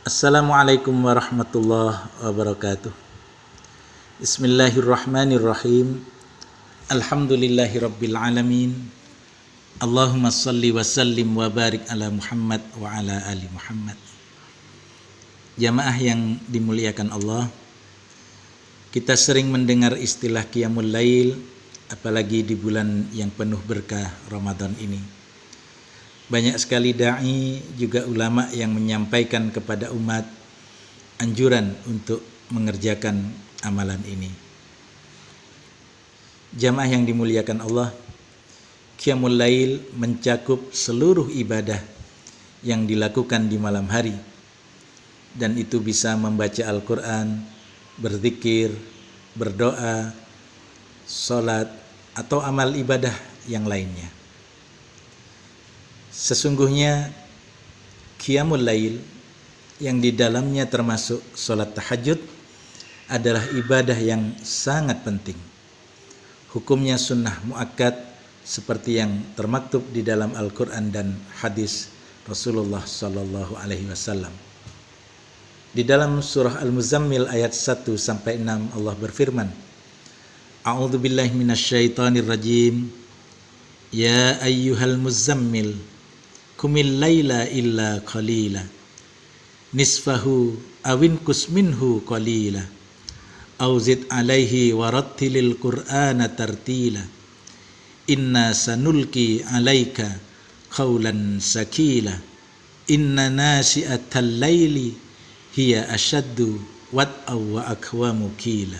Assalamualaikum warahmatullahi wabarakatuh. Bismillahirrahmanirrahim. Alhamdulillahirabbil alamin. Allahumma shalli wa sallim wa barik ala Muhammad wa ala ali Muhammad. Jamaah yang dimuliakan Allah, kita sering mendengar istilah qiyamul lail, apalagi di bulan yang penuh berkah Ramadan ini. Banyak sekali da'i, juga ulama yang menyampaikan kepada umat anjuran untuk mengerjakan amalan ini. Jamaah yang dimuliakan Allah, qiyamul lail mencakup seluruh ibadah yang dilakukan di malam hari, dan itu bisa membaca Al-Quran, berzikir, berdoa, sholat, atau amal ibadah yang lainnya. Sesungguhnya qiyamul lail yang di dalamnya termasuk sholat tahajud adalah ibadah yang sangat penting. Hukumnya sunnah muakkad seperti yang termaktub di dalam Al-Quran dan hadis Rasulullah SAW. Di dalam surah Al-Muzammil ayat 1-6 Allah berfirman, A'udzubillahi minasyaitonirrajim. Ya ayyuhal muzammil Qumil laila illa qalila nisfahu awin kusminhu qalila auzid alaihi warattilil qur'ana tartila inna sanulki alaika qawlan sakila inna nasi'atal laili hiya ashaddu wat'aw wa akwamu qila.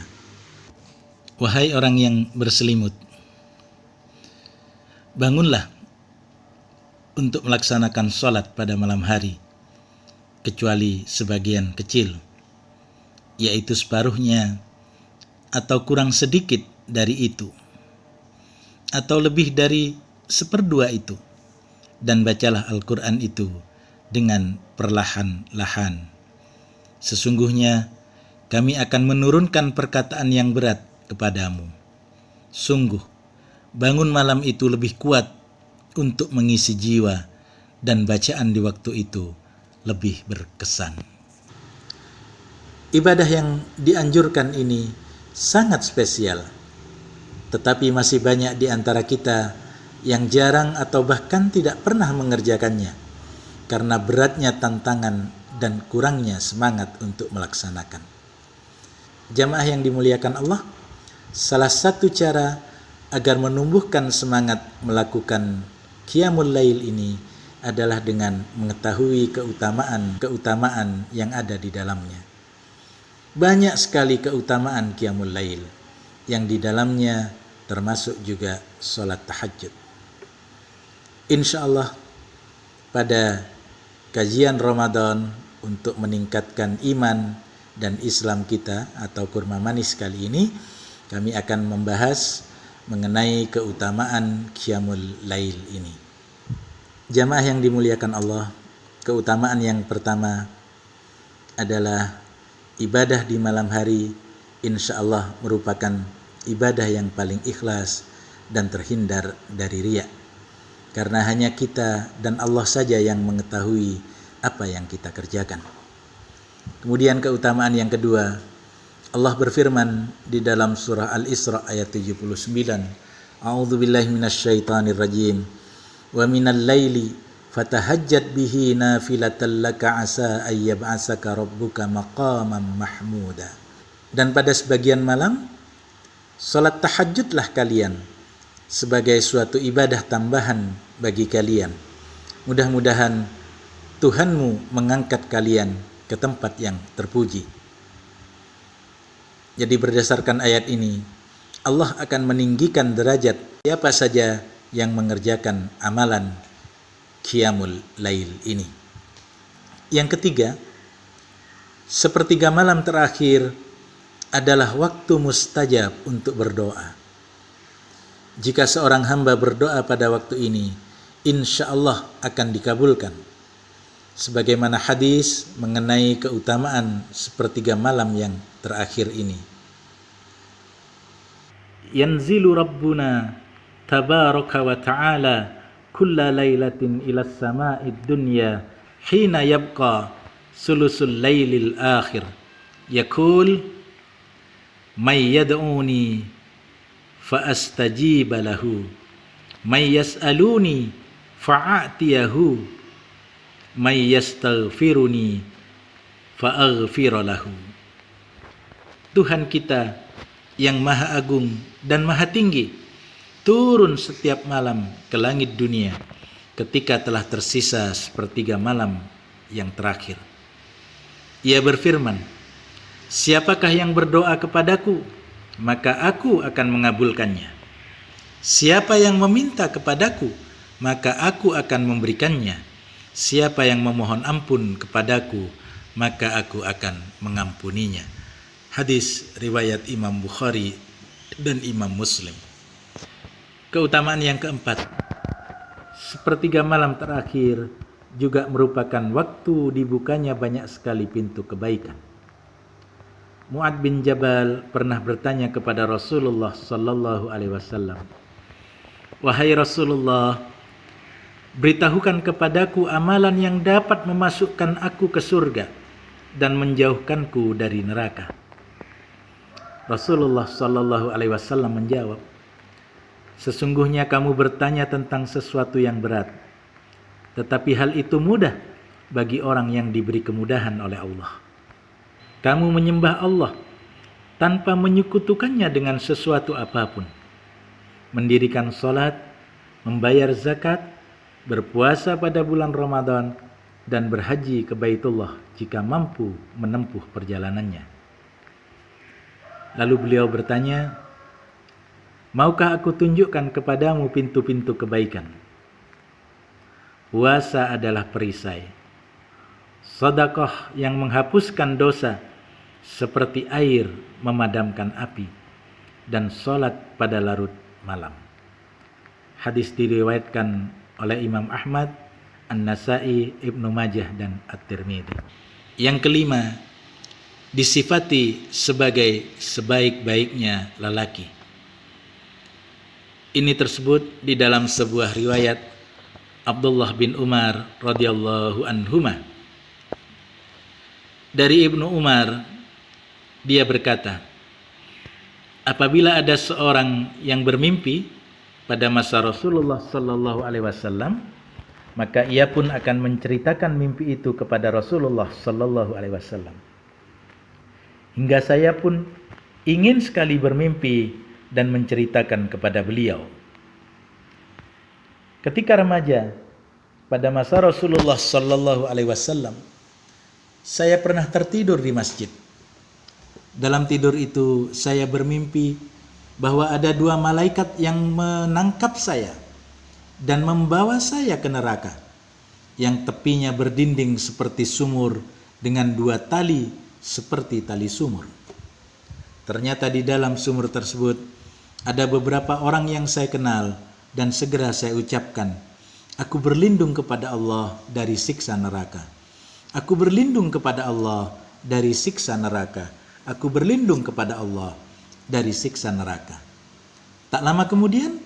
Wahai orang yang berselimut, bangunlah untuk melaksanakan sholat pada malam hari, kecuali sebagian kecil, yaitu separuhnya atau kurang sedikit dari itu, atau lebih dari seperdua itu, dan bacalah Al-Quran itu dengan perlahan-lahan. Sesungguhnya kami akan menurunkan perkataan yang berat kepadamu. Sungguh, bangun malam itu lebih kuat untuk mengisi jiwa, dan bacaan di waktu itu lebih berkesan. Ibadah yang dianjurkan ini sangat spesial, tetapi masih banyak di antara kita yang jarang atau bahkan tidak pernah mengerjakannya karena beratnya tantangan dan kurangnya semangat untuk melaksanakan. Jamaah yang dimuliakan Allah, salah satu cara agar menumbuhkan semangat melakukan qiyamul lail ini adalah dengan mengetahui keutamaan yang ada di dalamnya. Banyak sekali keutamaan qiyamul lail yang di dalamnya termasuk juga sholat tahajud. Insya Allah pada kajian Ramadan untuk meningkatkan iman dan Islam kita atau kurma manis kali ini, kami akan membahas mengenai keutamaan qiyamul lail ini. Jamaah yang dimuliakan Allah, keutamaan yang pertama adalah ibadah di malam hari insya Allah merupakan ibadah yang paling ikhlas dan terhindar dari riya, karena hanya kita dan Allah saja yang mengetahui apa yang kita kerjakan. Kemudian keutamaan yang kedua, Allah berfirman di dalam surah Al-Isra ayat 79, A'udzubillahi minasyaitonirrajim. Wa minal laili fatahajjat bihi nafilatan laka asa ayyab'asaka rabbuka maqaman mahmuda. Dan pada sebagian malam, salat tahajudlah kalian sebagai suatu ibadah tambahan bagi kalian. Mudah-mudahan Tuhanmu mengangkat kalian ke tempat yang terpuji. Jadi berdasarkan ayat ini, Allah akan meninggikan derajat siapa saja yang mengerjakan amalan qiyamul lail ini. Yang ketiga, sepertiga malam terakhir adalah waktu mustajab untuk berdoa. Jika seorang hamba berdoa pada waktu ini, insya Allah akan dikabulkan. Sebagaimana hadis mengenai keutamaan sepertiga malam yang terakhir ini. Yanzilu Rabbuna tabaraka wa ta'ala kulla lailatin ila sama'id dunya hina yabqa sulusul lailil akhir yaqul may yad'uni fa astajiba lahu may yas'aluni fa'atiyahu may yastaghfiruni fa aghfir lahu. Tuhan kita yang maha agung dan maha tinggi turun setiap malam ke langit dunia ketika telah tersisa sepertiga malam yang terakhir. Ia berfirman, siapakah yang berdoa kepadaku, maka aku akan mengabulkannya. Siapa yang meminta kepadaku, maka aku akan memberikannya. Siapa yang memohon ampun kepadaku, maka aku akan mengampuninya. Hadis riwayat Imam Bukhari dan Imam Muslim. Keutamaan yang keempat, sepertiga malam terakhir juga merupakan waktu dibukanya banyak sekali pintu kebaikan. Mu'ad bin Jabal pernah bertanya kepada Rasulullah sallallahu alaihi wasallam, "Wahai Rasulullah, beritahukan kepadaku amalan yang dapat memasukkan aku ke surga dan menjauhkanku dari neraka." Rasulullah sallallahu alaihi wasallam menjawab, "Sesungguhnya kamu bertanya tentang sesuatu yang berat, tetapi hal itu mudah bagi orang yang diberi kemudahan oleh Allah. Kamu menyembah Allah tanpa menyekutukannya dengan sesuatu apapun. Mendirikan salat, membayar zakat, berpuasa pada bulan Ramadan, dan berhaji ke Baitullah jika mampu menempuh perjalanannya." Lalu beliau bertanya, "Maukah aku tunjukkan kepadamu pintu-pintu kebaikan?" Puasa adalah perisai. Sedekah yang menghapuskan dosa seperti air memadamkan api, dan salat pada larut malam. Hadis diriwayatkan oleh Imam Ahmad, An-Nasai, Ibnu Majah, dan At-Tirmidzi. Yang kelima, disifati sebagai sebaik-baiknya lelaki. Ini tersebut di dalam sebuah riwayat Abdullah bin Umar radhiyallahu anhuma. Dari Ibnu Umar, dia berkata, apabila ada seorang yang bermimpi pada masa Rasulullah sallallahu alaihi wasallam, maka ia pun akan menceritakan mimpi itu kepada Rasulullah sallallahu alaihi wasallam. Hingga saya pun ingin sekali bermimpi dan menceritakan kepada beliau. Ketika remaja, pada masa Rasulullah sallallahu alaihi wasallam, saya pernah tertidur di masjid. Dalam tidur itu saya bermimpi bahwa ada dua malaikat yang menangkap saya dan membawa saya ke neraka, yang tepinya berdinding seperti sumur dengan dua tali seperti tali sumur. Ternyata di dalam sumur tersebut ada beberapa orang yang saya kenal, dan segera saya ucapkan, aku berlindung kepada Allah dari siksa neraka. Aku berlindung kepada Allah dari siksa neraka. Aku berlindung kepada Allah dari siksa neraka. Tak lama kemudian,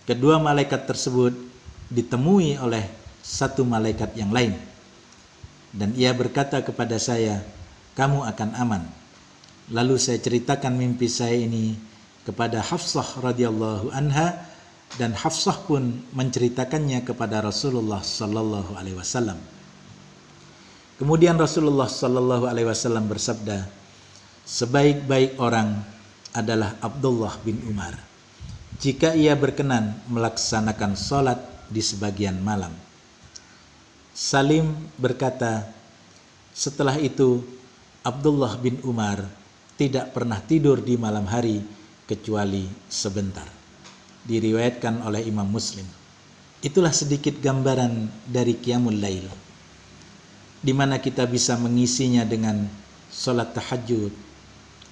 kedua malaikat tersebut ditemui oleh satu malaikat yang lain, dan ia berkata kepada saya, kamu akan aman. Lalu saya ceritakan mimpi saya ini kepada Hafsah radhiyallahu anha, dan Hafsah pun menceritakannya kepada Rasulullah sallallahu alaihi wasallam. Kemudian Rasulullah sallallahu alaihi wasallam bersabda, sebaik-baik orang adalah Abdullah bin Umar jika ia berkenan melaksanakan salat di sebagian malam. Salim berkata, setelah itu Abdullah bin Umar tidak pernah tidur di malam hari kecuali sebentar. Diriwayatkan oleh Imam Muslim. Itulah sedikit gambaran dari Qiyamul Lail, di mana kita bisa mengisinya dengan salat tahajud,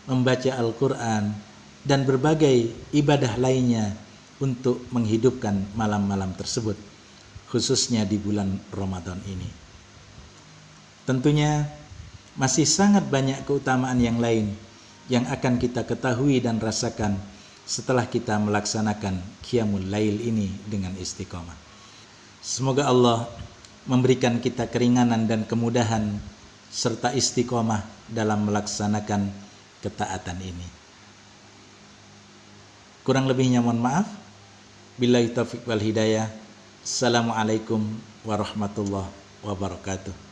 membaca Al-Quran, dan berbagai ibadah lainnya untuk menghidupkan malam-malam tersebut, khususnya di bulan Ramadan ini. Tentunya masih sangat banyak keutamaan yang lain yang akan kita ketahui dan rasakan setelah kita melaksanakan Qiyamul Lail ini dengan istiqomah. Semoga Allah memberikan kita keringanan dan kemudahan serta istiqomah dalam melaksanakan ketaatan ini. Kurang lebihnya mohon maaf. Billahi taufiq wal hidayah. Assalamualaikum warahmatullahi wabarakatuh.